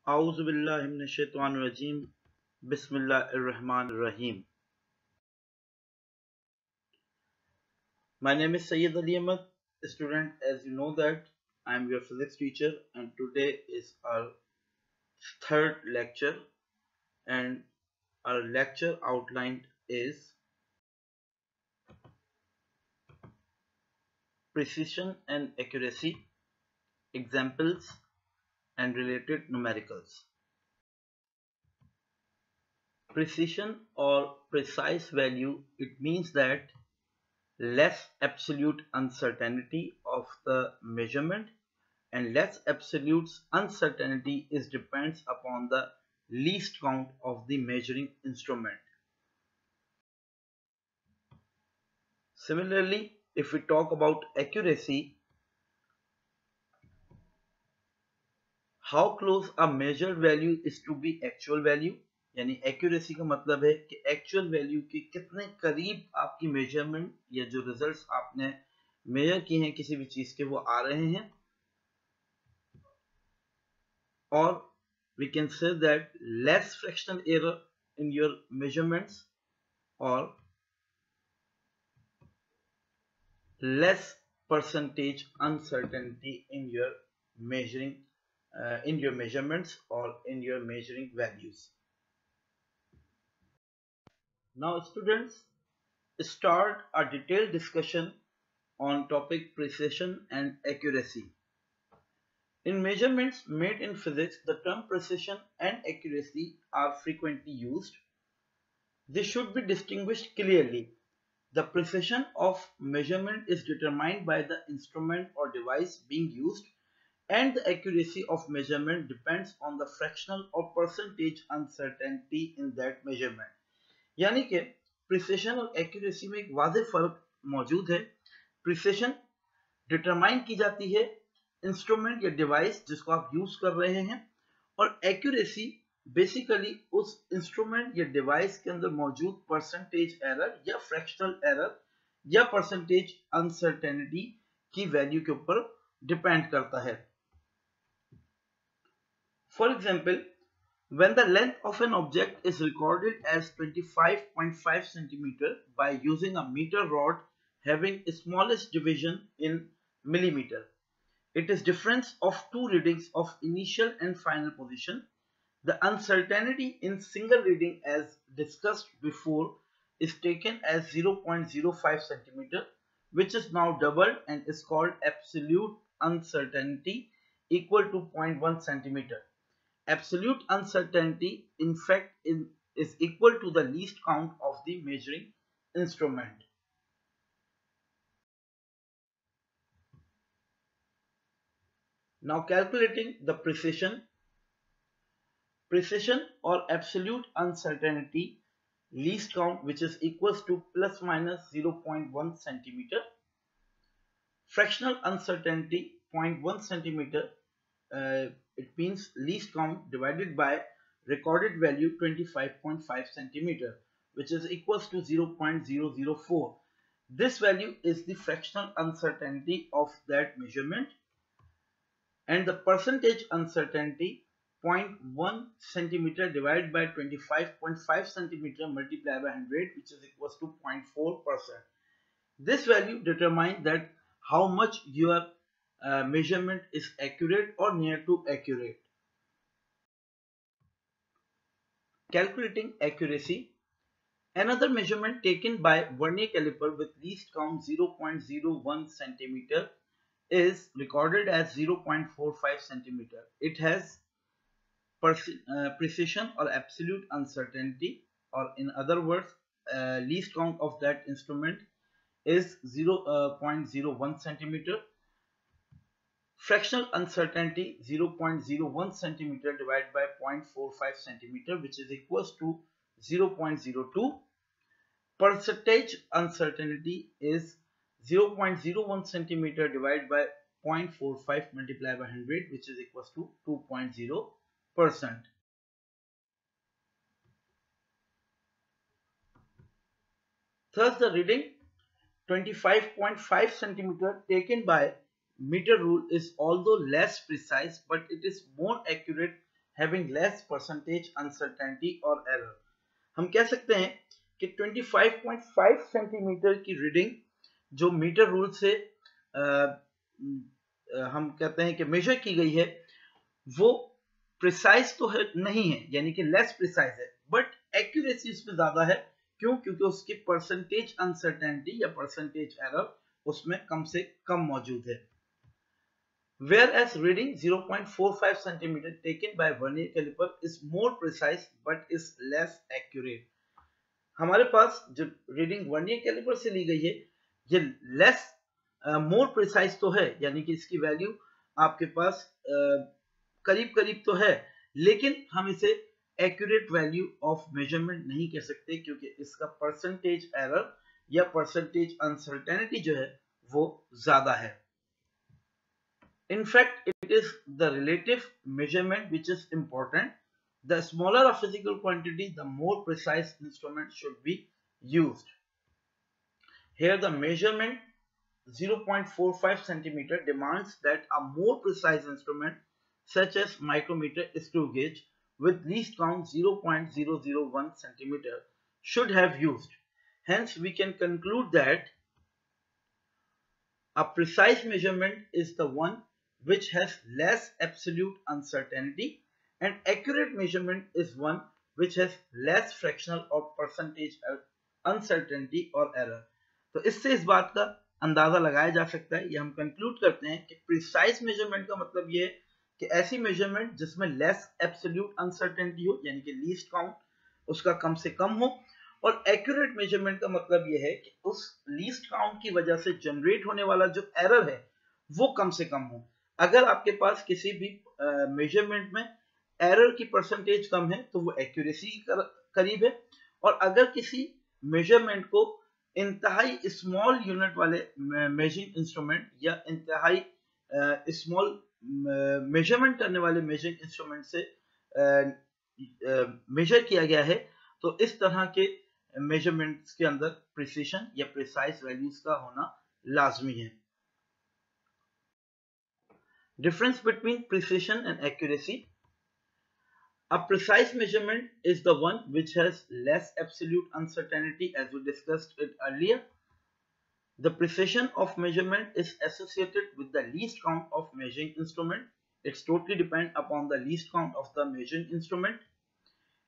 A'udhu billahi minash shaitanir rajim. Bismillahir Rahmanir Rahim. My name is Sayyid Ali Ahmad. Student, as you know that I am your physics teacher, and today is our third lecture, and our lecture outlined is precision and accuracy, examples and related numericals. Precision or precise value, it means that less absolute uncertainty of the measurement, and less absolute uncertainty is depends upon the least count of the measuring instrument. Similarly, if we talk about accuracy, how close a measured value is to be actual value, यानी accuracy का मतलब है कि actual value के कितने करीब आपकी measurement या जो results आपने measure किए हैं किसी भी चीज के वो आ रहे हैं, or we can say that less fractional error in your measurements, or less percentage uncertainty in your measuring in your measurements or in your measuring values. Now students, start a detailed discussion on topic precision and accuracy. In measurements made in physics, the term precision and accuracy are frequently used. They should be distinguished clearly. The precision of measurement is determined by the instrument or device being used, and the accuracy of measurement depends on the fractional or percentage uncertainty in that measurement. यानी कि precision और accuracy में एक वाज़ेह फर्क मौजूद है. Precision determine की जाती है इंस्ट्रूमेंट या डिवाइस जिसको आप यूज कर रहे हैं, और एक्यूरेसी बेसिकली उस इंस्ट्रूमेंट या डिवाइस के अंदर मौजूद परसेंटेज एरर या फ्रैक्शनल एरर या परसेंटेज अनसर्टेनिटी की वैल्यू के ऊपर डिपेंड करता है. For example, when the length of an object is recorded as 25.5 centimeter by using a meter rod having smallest division in millimeter, it is difference of two readings of initial and final position. The uncertainty in single reading, as discussed before, is taken as 0.05 centimeter, which is now doubled and is called absolute uncertainty, equal to 0.1 centimeter. Absolute uncertainty, in fact, is equal to the least count of the measuring instrument. Now calculating the precision. Precision or absolute uncertainty least count, which is equals to plus minus 0.1 centimeter. Fractional uncertainty 0.1 centimeter, it means least count divided by recorded value 25.5 centimeter, which is equals to 0.004. This value is the fractional uncertainty of that measurement, and the percentage uncertainty 0.1 centimeter divided by 25.5 centimeter multiplied by 100, which is equals to 0.4%. This value determines that how much your measurement is accurate or near to accurate. Calculating accuracy. Another measurement taken by vernier caliper with least count 0.01 centimeter is recorded as 0.45 centimeter. It has precision or absolute uncertainty, or in other words, least count of that instrument is 0.01 centimeter. Fractional uncertainty 0.01 centimeter divided by 0.45 centimeter, which is equals to 0.02. Percentage uncertainty is 0.01 centimeter divided by 0.45 multiplied by 100, which is equals to 2.0%. Thus the reading 25.5 centimeter taken by meter rule is although less precise, but it is more accurate, having less percentage uncertainty or error. हम कह सकते हैं कि 25.5 centimetre की reading जो metre rule से हम कहते हैं कि मेजर की गई है वो प्रिसाइज तो है नहीं है, यानी कि लेस प्रिसाइज है, बट एक्यूरेसी उसमें ज्यादा है। क्यों? क्योंकि उसकी परसेंटेज अनसर्टेनिटी या परसेंटेज एरर उसमें कम से कम मौजूद है। Whereas reading 0.45 centimeter taken by vernier caliper is more precise but is less accurate. हमारे पास जो रीडिंग वर्नियर कैलिपर से ली गई है ये लेस मोर प्रिसाइज तो है, यानी कि इसकी वैल्यू आपके पास करीब करीब तो है, लेकिन हम इसे एक्यूरेट वैल्यू ऑफ मेजरमेंट नहीं कह सकते क्योंकि इसका परसेंटेज एरर या परसेंटेज अनसर्टेनिटी जो है वो ज्यादा है। In fact, it is the relative measurement which is important. The smaller a physical quantity, the more precise instrument should be used. Here the measurement 0.45 centimeter demands that a more precise instrument such as micrometer screw gauge with least count 0.001 centimeter should have used. Hence, we can conclude that a precise measurement is the one which has less absolute uncertainty and accurate measurement is one which has less fractional or percentage uncertainty or error. तो इससे इस बात का अंदाजा लगाया जा सकता है, या हम कंक्लूड करते हैं कि प्रिसाइज मेजरमेंट का मतलब ये है कि ऐसी मेजरमेंट जिसमें लेस एब्सोल्यूट अनसर्टेनिटी हो, यानी कि लीस्ट काउंट उसका कम से कम हो, और एक्यूरेट मेजरमेंट का मतलब ये है कि उस लीस्ट काउंट की वजह से जनरेट होने वाला जो एरर है वो कम से कम हो। अगर आपके पास किसी भी मेजरमेंट में एरर की परसेंटेज कम है तो वो एक्यूरेसी के करीब है, और अगर किसी मेजरमेंट को इंतहाई स्मॉल यूनिट वाले मेजरिंग इंस्ट्रूमेंट या इंतहाई स्मॉल मेजरमेंट करने वाले मेजरिंग इंस्ट्रूमेंट से मेजर किया गया है तो इस तरह के मेजरमेंट्स के अंदर प्रिसिशन या प्रिसाइज वैल्यूज का होना लाजमी है। Difference between precision and accuracy. A precise measurement is the one which has less absolute uncertainty, as we discussed it earlier. The precision of measurement is associated with the least count of measuring instrument. It's totally depend upon the least count of the measuring instrument.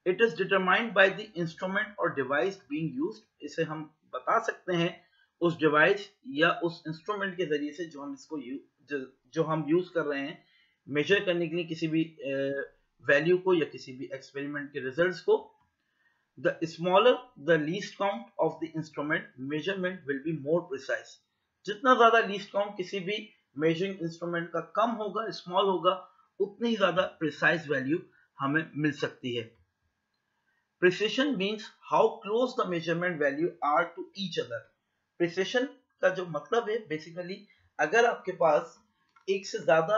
It is determined by the instrument or device being used. इसे हम बता सकते हैं उस device या उस instrument के जरिए से जो हम इसको जो हम यूज कर रहे हैं मेजर करने के लिए किसी भी वैल्यू को या किसी भी एक्सपेरिमेंट के रिजल्ट्स को। The smaller the least count of the instrument measurement will be more precise. जितना ज्यादा लीस्ट काउंट किसी भी मेजरिंग इंस्ट्रूमेंट का कम होगा, स्मॉल होगा, उतनी ही ज्यादा प्रिसाइज वैल्यू हमें मिल सकती है। Precision means how close the measurement value are to each other. Precision का जो मतलब है बेसिकली अगर आपके पास एक से ज्यादा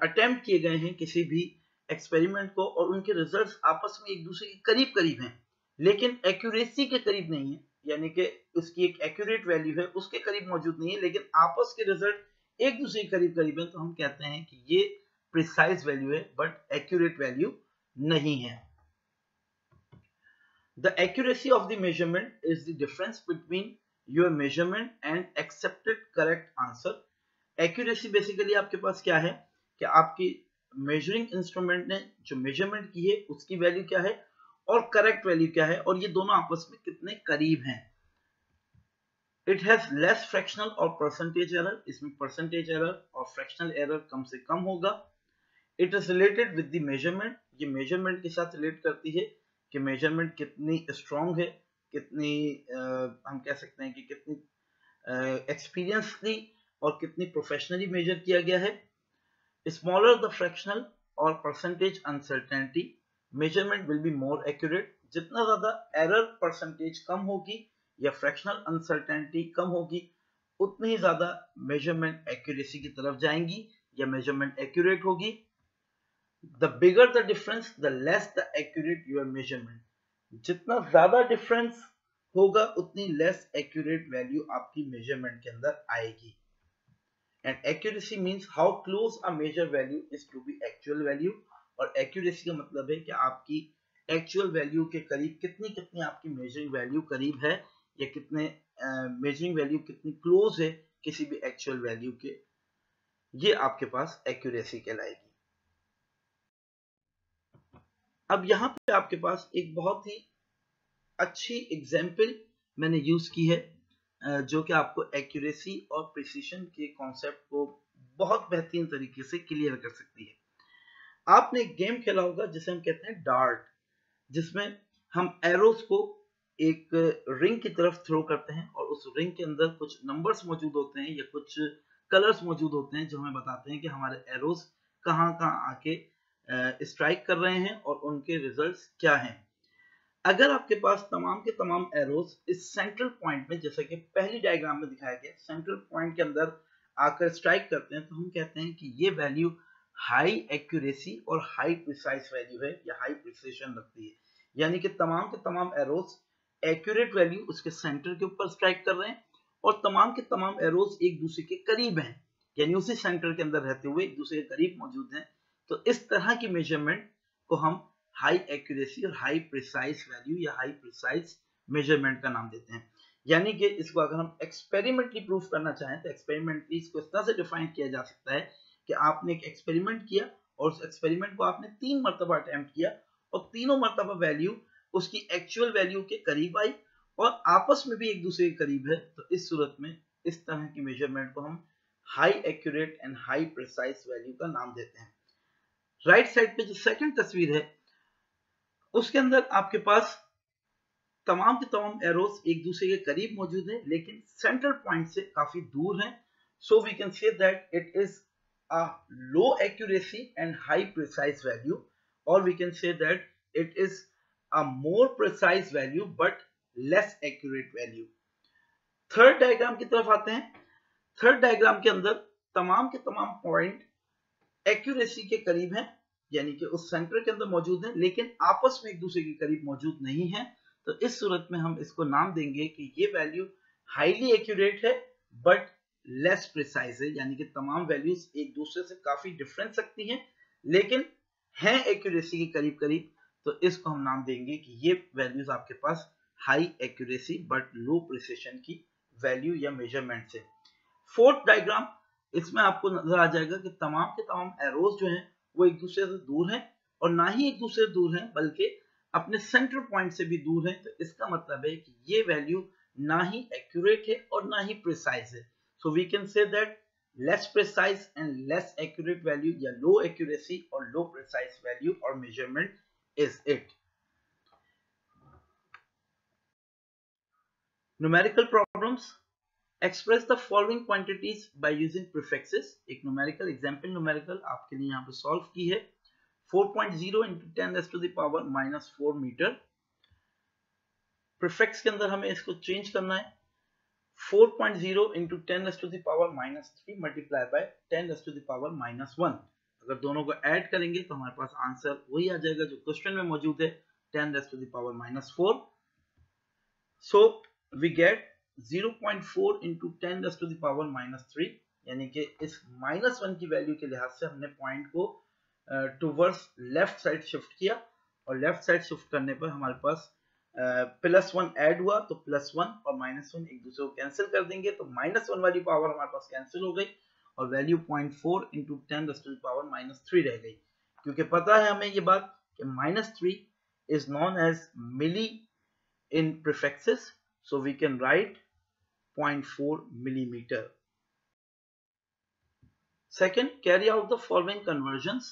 अटेम्प्ट किए गए हैं किसी भी एक्सपेरिमेंट को और उनके रिजल्ट्स आपस में एक दूसरे के करीब करीब हैं लेकिन एक्यूरेसी के करीब नहीं है, यानी कि उसकी एक एक्यूरेट वैल्यू है उसके करीब मौजूद नहीं है, लेकिन आपस के रिजल्ट एक दूसरे के करीब करीब हैं, तो हम कहते हैं कि ये प्रिसाइज वैल्यू है बट एक्यूरेट वैल्यू नहीं है। The accuracy of the measurement is the difference between your measurement and accepted correct answer. Accuracy basically आपके पास क्या है कि आपकी measuring instrument ने जो measurement की है उसकी वैल्यू क्या है और correct वैल्यू क्या है और ये दोनों आपस में कितने करीब हैं। It has less fractional और percentage error, इसमें percentage error और fractional error कम से कम होगा। It is related with the measurement, ये measurement के साथ relate करती है कि मेजरमेंट कितनी स्ट्रॉन्ग है, कितनी हम कह सकते हैं कि कितनी एक्सपीरियंसली और कितनी प्रोफेशनली मेजर किया गया है। स्मॉलर द फ्रैक्शनल और percentage uncertainty measurement will be more accurate. जितना ज्यादा एरर परसेंटेज कम होगी या फ्रैक्शनल अनसर्टेनिटी कम होगी उतनी ही ज्यादा मेजरमेंट एक्यूरेसी की तरफ जाएंगी या मेजरमेंट एक्यूरेट होगी। The bigger the difference, the less the accurate your measurement. जितना ज्यादा डिफरेंस होगा उतनी लेस एक्यूरेट वैल्यू आपकी मेजरमेंट के अंदर आएगी। And accuracy means how close a measure value is to be actual value, और एक्यूरेसी का मतलब है कि आपकी एक्चुअल वैल्यू के करीब कितनी आपकी मेजरिंग वैल्यू करीब है, या कितने मेजरिंग वैल्यू कितनी क्लोज है किसी भी एक्चुअल वैल्यू के, ये आपके पास एक्यूरेसी कहलाएगी। अब यहाँ पे आपके पास एक बहुत ही अच्छी एग्जाम्पल मैंने यूज की है, जो कि आपको एक्यूरेसी और प्रिसीशन के कॉन्सेप्ट को बहुत बेहतरीन तरीके से क्लियर कर सकती है। आपने एक गेम खेला होगा जिसे हम कहते हैं डार्ट, जिसमें हम एरोस को एक रिंग की तरफ थ्रो करते हैं और उस रिंग के अंदर कुछ नंबर्स मौजूद होते हैं या कुछ कलर्स मौजूद होते हैं जो हमें बताते हैं कि हमारे एरोस कहाँ कहाँ आके स्ट्राइक कर रहे हैं और उनके रिजल्ट्स क्या हैं। अगर आपके पास तमाम के तमाम एरोस इस सेंट्रल पॉइंट में, जैसे कि पहली डायग्राम में दिखाया गया, सेंट्रल पॉइंट के अंदर आकर स्ट्राइक करते हैं, तो हम कहते हैं कि ये वैल्यू हाई एक्यूरेसी और हाई प्रिसाइज वैल्यू है या हाई प्रिसिशन रखती है। यानी कि तमाम के तमाम एरोस एक्यूरेट वैल्यू उसके सेंटर के ऊपर स्ट्राइक कर रहे हैं और तमाम के तमाम एरोस एक दूसरे के करीब हैं, यानी उसी सेंटर के अंदर रहते हुए एक दूसरे के करीब मौजूद हैं। तो इस तरह की मेजरमेंट को हम हाई एक्यूरेसी और हाई प्रिसाइज वैल्यू या हाई प्रिसाइज मेजरमेंट का नाम देते हैं। यानी कि इसको अगर हम एक्सपेरिमेंटली प्रूफ करना चाहें तो एक्सपेरिमेंटली इसको इस तरह से डिफाइन किया जा सकता है कि आपने एक एक्सपेरिमेंट किया और उस एक्सपेरिमेंट को आपने 3 मरतबा अटेम्प्ट किया और तीनों मरतबा वैल्यू उसकी एक्चुअल वैल्यू के करीब आई और आपस में भी एक दूसरे के करीब है। तो इस सूरत में इस तरह की मेजरमेंट को हम high accurate and high precise value का नाम देते हैं। राइट साइड पे जो सेकंड तस्वीर है उसके अंदर आपके पास तमाम के तमाम एरोस एक दूसरे के करीब मौजूद हैं लेकिन सेंट्रल पॉइंट से काफी दूर हैं। So we can say that it is a low accuracy and high precise value, or we can say that it is a more precise value but less accurate value. Third diagram की तरफ आते हैं। Third diagram के अंदर तमाम के तमाम point accuracy के करीब हैं, यानी कि उस सेंटर के अंदर मौजूद हैं लेकिन आपस में एक दूसरे के करीब मौजूद नहीं है। तो इस सूरत में हम इसको नाम देंगे कि ये वैल्यू हाईली एक्यूरेट है बट लेस प्रिसाइज है, यानी कि तमाम वैल्यूज एक दूसरे से काफी डिफरेंस रखती हैं लेकिन हैं एक्यूरेसी के करीब करीब। तो इसको हम नाम देंगे कि ये वैल्यूज आपके पास high accuracy but low precision की वैल्यू या मेजरमेंट है। फोर्थ डायग्राम, इसमें आपको नजर आ जाएगा कि तमाम के तमाम एरोज जो हैं वो एक दूसरे से दूर हैं और ना ही एक दूसरे से दूर हैं बल्कि अपने सेंटर पॉइंट से भी दूर हैं। तो इसका मतलब है कि ये वैल्यू ना ही एक्यूरेट है और ना ही प्रिसाइज है। So we can say that less precise and less accurate value या low accuracy or low precise value or measurement is it. Numerical problems. Express the following quantities by using prefixes. एक numerical example numerical आपके लिए यहाँ पे solve की है। 4.0 into 10 raised to the power minus 4 metre. prefix के अंदर हमें इसको change करना है। 4.0 into 10 raised to the power minus 3 multiplied by 10 raised to the power minus 1। अगर दोनों को ऐड करेंगे तो हमारे पास आंसर वही आ जाएगा जो क्वेश्चन में मौजूद है, 10 raised to the power minus 4। So we get 0.4 into 10 raised to the power minus 3, यानी कि इस minus 1 की वैल्यू के लिहाज से हमने पॉइंट को टूवर्ड्स लेफ्ट साइड शिफ्ट किया और लेफ्ट साइड शिफ्ट करने पर हमारे पास +1 ऐड हुआ तो +1 और -1 एक दूसरे को कैंसिल कर देंगे तो -1 वाली पावर हमारे पास कैंसिल हो गई और value 0.4 into 10 raised to the power -3 रह गई। क्योंकि पता है हमें ये बात कि -3 is known as milli in prefixes, so we can write 0.4 millimeter. Second, carry out the following conversions.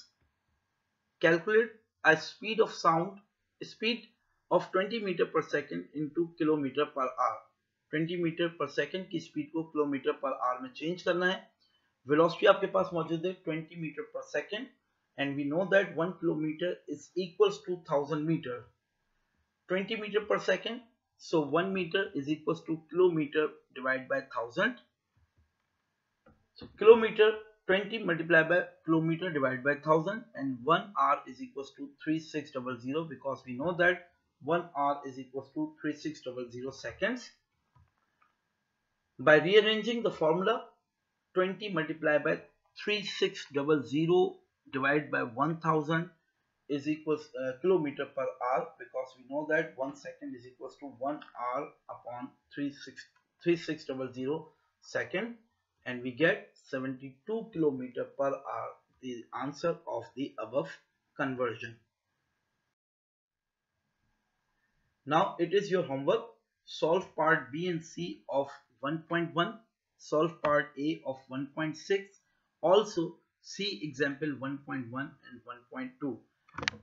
Calculate a speed of sound, speed of 20 metre per second into kilometre per hour. 20 metre per second की speed को kilometre per hour में change करना है। Velocity आपके पास मौजूद है 20 metre per second and we know that 1 kilometre is equals to 1000 metre. 20 metre per second, so 1 meter is equals to kilometer divided by 1000. So kilometer 20 multiplied by kilometer divided by 1000 and 1 hour is equals to 3600 because we know that 1 hour is equals to 3600 seconds. By rearranging the formula, 20 multiplied by 3600 divided by 1000 is equals kilometer per hour, because we know that 1 second is equals to 1 hour upon 3600 second, and we get 72 kilometer per hour, the answer of the above conversion. Now it is your homework. Solve part B and C of 1.1, solve part A of 1.6, also see example 1.1 and 1.2.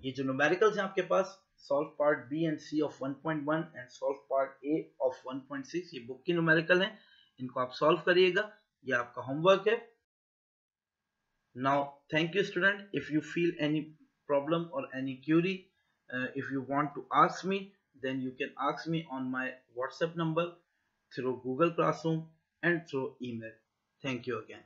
ये जो numericals हैं आपके पास, solve part B and C of 1.1 and solve part A of 1.6, ये book की numerical हैं, इनको आप सॉल्व करिएगा, ये आपका होमवर्क है. Now thank you student. If you feel any problem or any query, if you want to ask me, then you can ask me on my WhatsApp number, through Google Classroom, and through email. Thank you again.